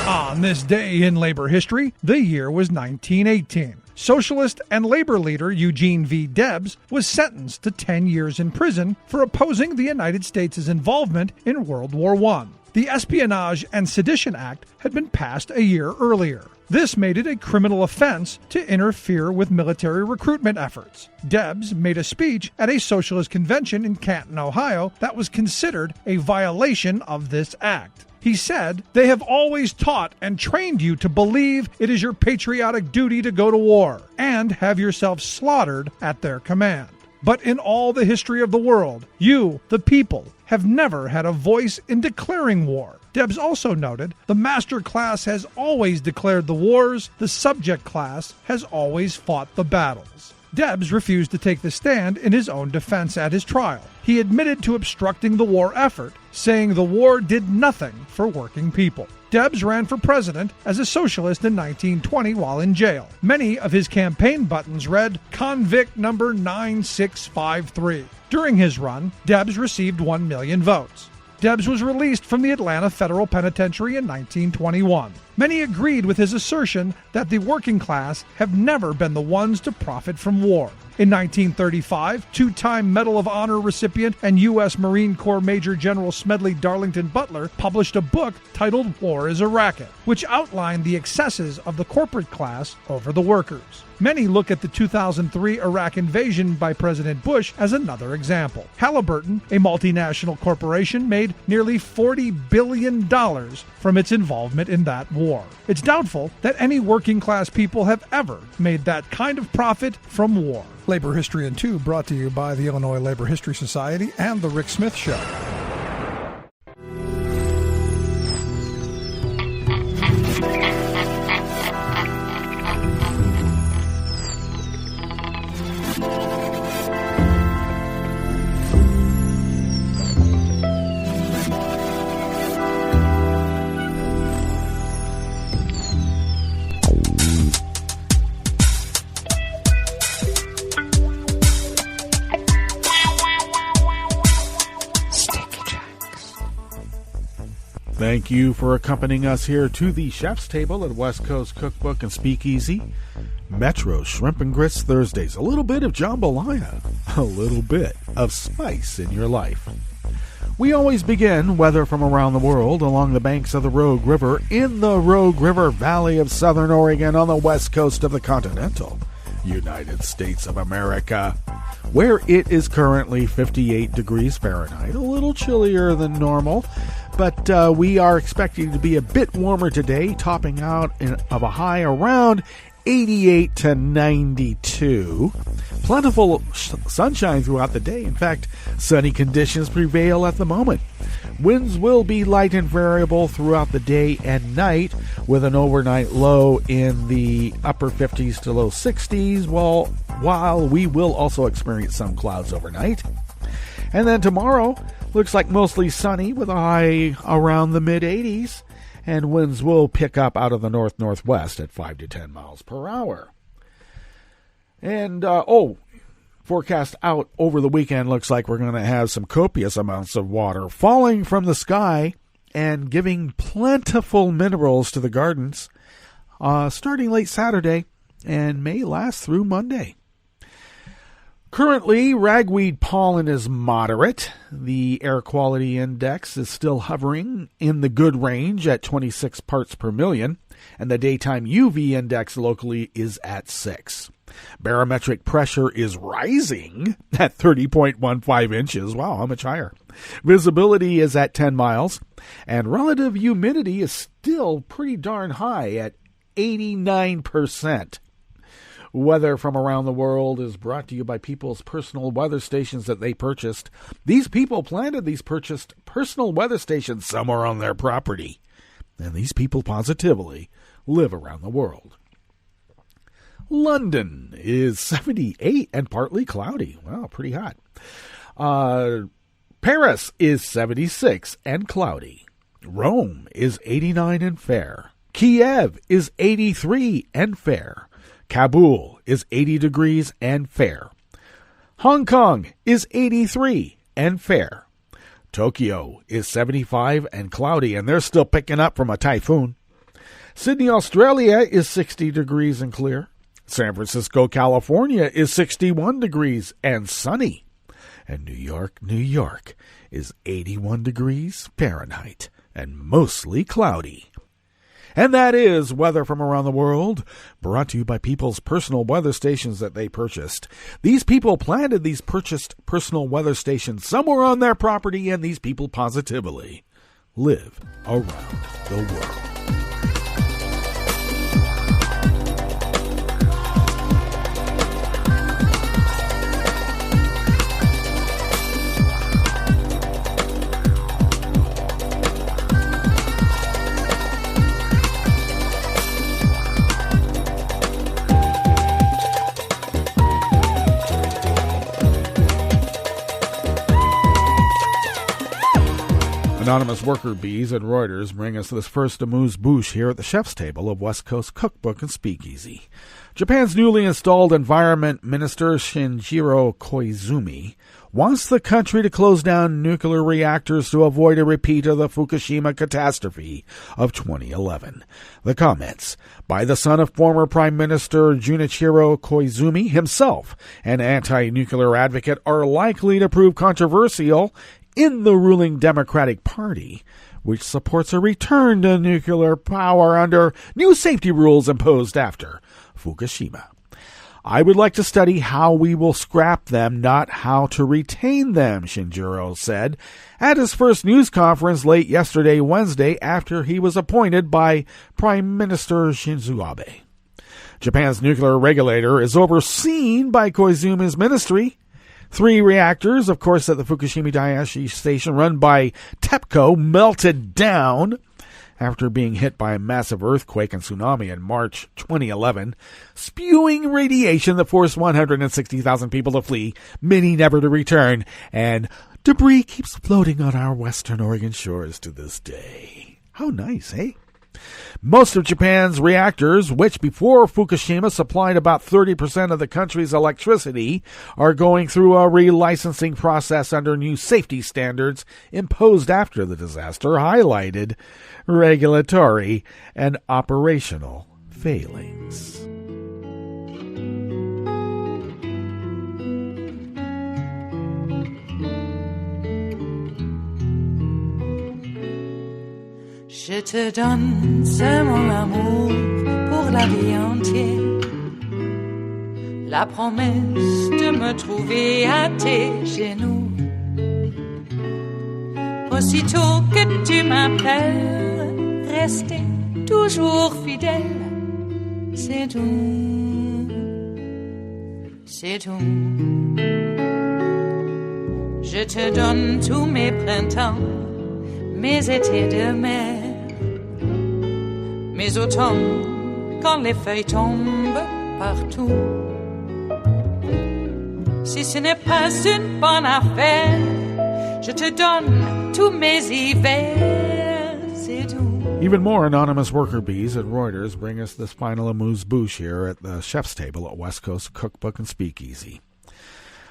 On this day in labor history, the year was 1918. Socialist and labor leader Eugene V. Debs was sentenced to 10 years in prison for opposing the United States' involvement in World War I. The Espionage and Sedition Act had been passed a year earlier. This made it a criminal offense to interfere with military recruitment efforts. Debs made a speech at a socialist convention in Canton, Ohio, that was considered a violation of this act. He said, "They have always taught and trained you to believe it is your patriotic duty to go to war and have yourself slaughtered at their command. But in all the history of the world, you, the people, have never had a voice in declaring war." Debs also noted, "The master class has always declared the wars, the subject class has always fought the battles." Debs refused to take the stand in his own defense at his trial. He admitted to obstructing the war effort, saying the war did nothing for working people. Debs ran for president as a socialist in 1920 while in jail. Many of his campaign buttons read, "Convict number 9653. During his run, Debs received 1 million votes. Debs was released from the Atlanta Federal Penitentiary in 1921. Many agreed with his assertion that the working class have never been the ones to profit from war. In 1935, two-time Medal of Honor recipient and U.S. Marine Corps Major General Smedley Darlington Butler published a book titled War is a Racket, which outlined the excesses of the corporate class over the workers. Many look at the 2003 Iraq invasion by President Bush as another example. Halliburton, a multinational corporation, made nearly $40 billion from its involvement in that war. It's doubtful that any working class people have ever made that kind of profit from war. Labor History in 2 brought to you by the Illinois Labor History Society and The Rick Smith Show. Thank you for accompanying us here to the Chef's Table at West Coast Cookbook and Speakeasy. Metro Shrimp and Grits Thursdays. A little bit of jambalaya. A little bit of spice in your life. We always begin weather from around the world along the banks of the Rogue River in the Rogue River Valley of Southern Oregon on the west coast of the continental United States of America, where it is currently 58 degrees Fahrenheit, a little chillier than normal, but we are expecting to be a bit warmer today, topping out of a high around 88 to 92. Plentiful sunshine throughout the day. In fact, sunny conditions prevail at the moment. Winds will be light and variable throughout the day and night, with an overnight low in the upper 50s to low 60s, while we will also experience some clouds overnight. And then tomorrow looks like mostly sunny with a high around the mid-80s, and winds will pick up out of the north-northwest at 5 to 10 miles per hour. And, forecast out over the weekend looks like we're going to have some copious amounts of water falling from the sky and giving plentiful minerals to the gardens starting late Saturday and may last through Monday. Currently, ragweed pollen is moderate. The air quality index is still hovering in the good range at 26 parts per million, and the daytime UV index locally is at 6. Barometric pressure is rising at 30.15 inches. Wow, how much higher? Visibility is at 10 miles, and relative humidity is still pretty darn high at 89%. Weather from around the world is brought to you by people's personal weather stations that they purchased. These people planted these purchased personal weather stations somewhere on their property, and these people positively live around the world. London is 78 and partly cloudy. Wow, pretty hot. Paris is 76 and cloudy. Rome is 89 and fair. Kiev is 83 and fair. Kabul is 80 degrees and fair. Hong Kong is 83 and fair. Tokyo is 75 and cloudy, and they're still picking up from a typhoon. Sydney, Australia is 60 degrees and clear. San Francisco, California is 61 degrees and sunny. And New York is 81 degrees Fahrenheit and mostly cloudy. And that is weather from around the world, brought to you by people's personal weather stations that they purchased. These people planted these purchased personal weather stations somewhere on their property, and these people positively live around the world. Anonymous worker bees at Reuters bring us this first amuse-bouche here at the chef's table of West Coast Cookbook and Speakeasy. Japan's newly installed Environment Minister Shinjiro Koizumi wants the country to close down nuclear reactors to avoid a repeat of the Fukushima catastrophe of 2011. The comments by the son of former Prime Minister Junichiro Koizumi, himself an anti-nuclear advocate, are likely to prove controversial in the ruling Democratic Party, which supports a return to nuclear power under new safety rules imposed after Fukushima. I would like to study how we will scrap them, not how to retain them, Shinjiro said at his first news conference late yesterday, Wednesday, after he was appointed by Prime Minister Shinzo Abe. Japan's nuclear regulator is overseen by Koizumi's ministry. 3 reactors, of course, at the Fukushima Daiichi station run by TEPCO melted down after being hit by a massive earthquake and tsunami in March 2011, spewing radiation that forced 160,000 people to flee, many never to return, and debris keeps floating on our western Oregon shores to this day. How nice, eh? Most of Japan's reactors, which before Fukushima supplied about 30% of the country's electricity, are going through a relicensing process under new safety standards imposed after the disaster, highlighted regulatory and operational failings. Je te donne ce mon amour pour la vie entière, la promesse de me trouver à tes genoux. Aussitôt que tu m'appelles, rester toujours fidèle, c'est tout, c'est tout. Je te donne tous mes printemps, mes étés de mer, mes automnes quand les feuilles tombent partout. Si ce n'est pas une bonne affaire, je te donne tous mes hivers, c'est tout. Even more anonymous worker bees at Reuters bring us this final amuse-bouche here at the chef's table at West Coast Cookbook and Speakeasy.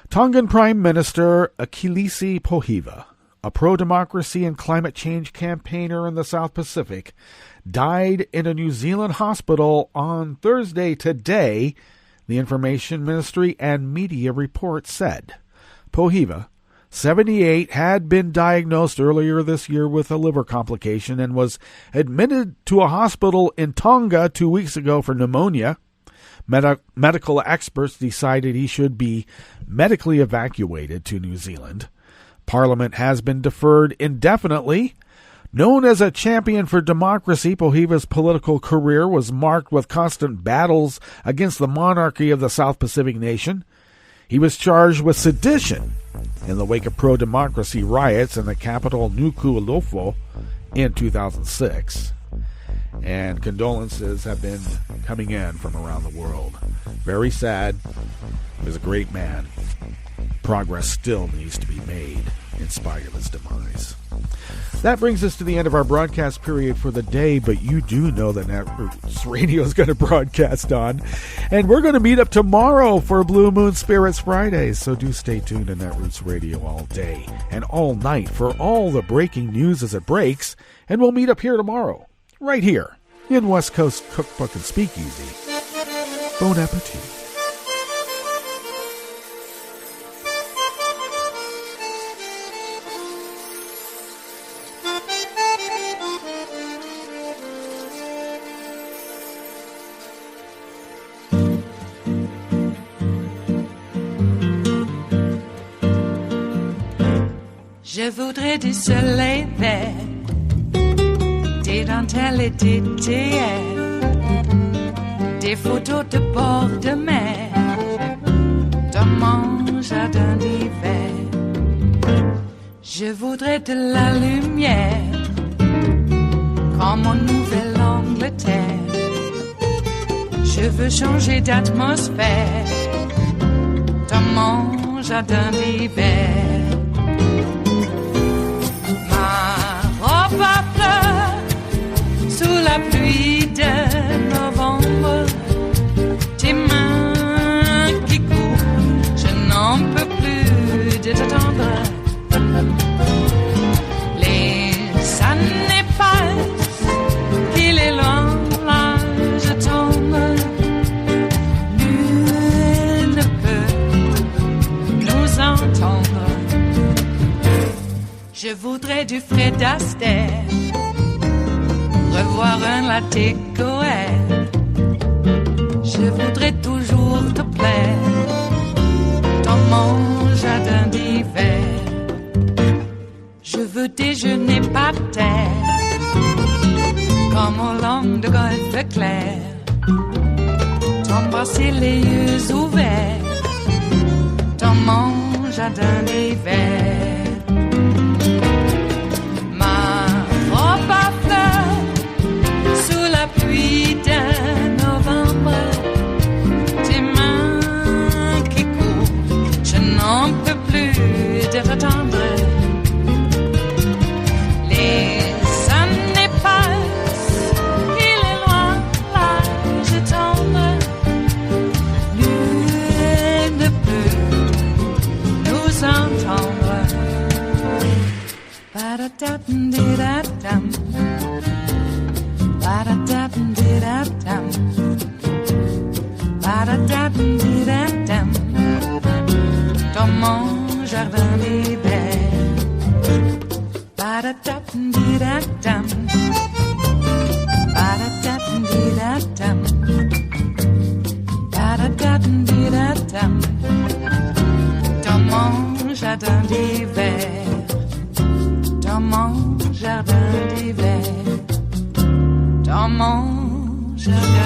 Tongan Prime Minister Akilisi Pohiva, a pro-democracy and climate change campaigner in the South Pacific, died in a New Zealand hospital on Thursday today, the Information Ministry and media report said. Pohiva, 78, had been diagnosed earlier this year with a liver complication and was admitted to a hospital in Tonga 2 weeks ago for pneumonia. Medical experts decided he should be medically evacuated to New Zealand. Parliament has been deferred indefinitely. Known as a champion for democracy, Pohiva's political career was marked with constant battles against the monarchy of the South Pacific nation. He was charged with sedition in the wake of pro-democracy riots in the capital Nuku'alofa in 2006. And condolences have been coming in from around the world. Very sad. He was a great man. Progress still needs to be made in spite of his demise. That brings us to the end of our broadcast period for the day, but you do know that Netroots Radio is going to broadcast on, and we're going to meet up tomorrow for Blue Moon Spirits Fridays, so do stay tuned to Netroots Radio all day and all night for all the breaking news as it breaks, and we'll meet up here tomorrow, right here in West Coast Cookbook and Speakeasy. Bon appetit. Je voudrais du soleil vert, des dentelles et des théères, des photos de bord de mer, dans mon jardin d'hiver. Je voudrais de la lumière, comme en Nouvelle-Angleterre. Je veux changer d'atmosphère, dans mon jardin d'hiver. Je voudrais du Fred Astaire, revoir un latte Goël. Je voudrais toujours te plaire dans mon jardin d'hiver. Je veux déjeuner par terre comme au long de golfe clair, t'embrasser les yeux ouverts dans mon jardin d'hiver. Ma robe à fleurs sous la pluie de novembre, tes mains qui courent, je n'en peux plus de t'attendre. Les années passent, il est loin l'âge tendre, nul ne peut nous entendre. Ba-da-da-dum-di-da-dum, ba-da-da-dum-di-da-dum, ba-da-da-dum-di-da-dum, dans mon jardin d'hiver. Ba-da-da-dum-di-da-dum, ba-da-da-dum-di-da-dum, ba-da-da-dum-di-da-dum, dans mon jardin d'hiver. Dans mon jardin d'hiver, dans mon jardin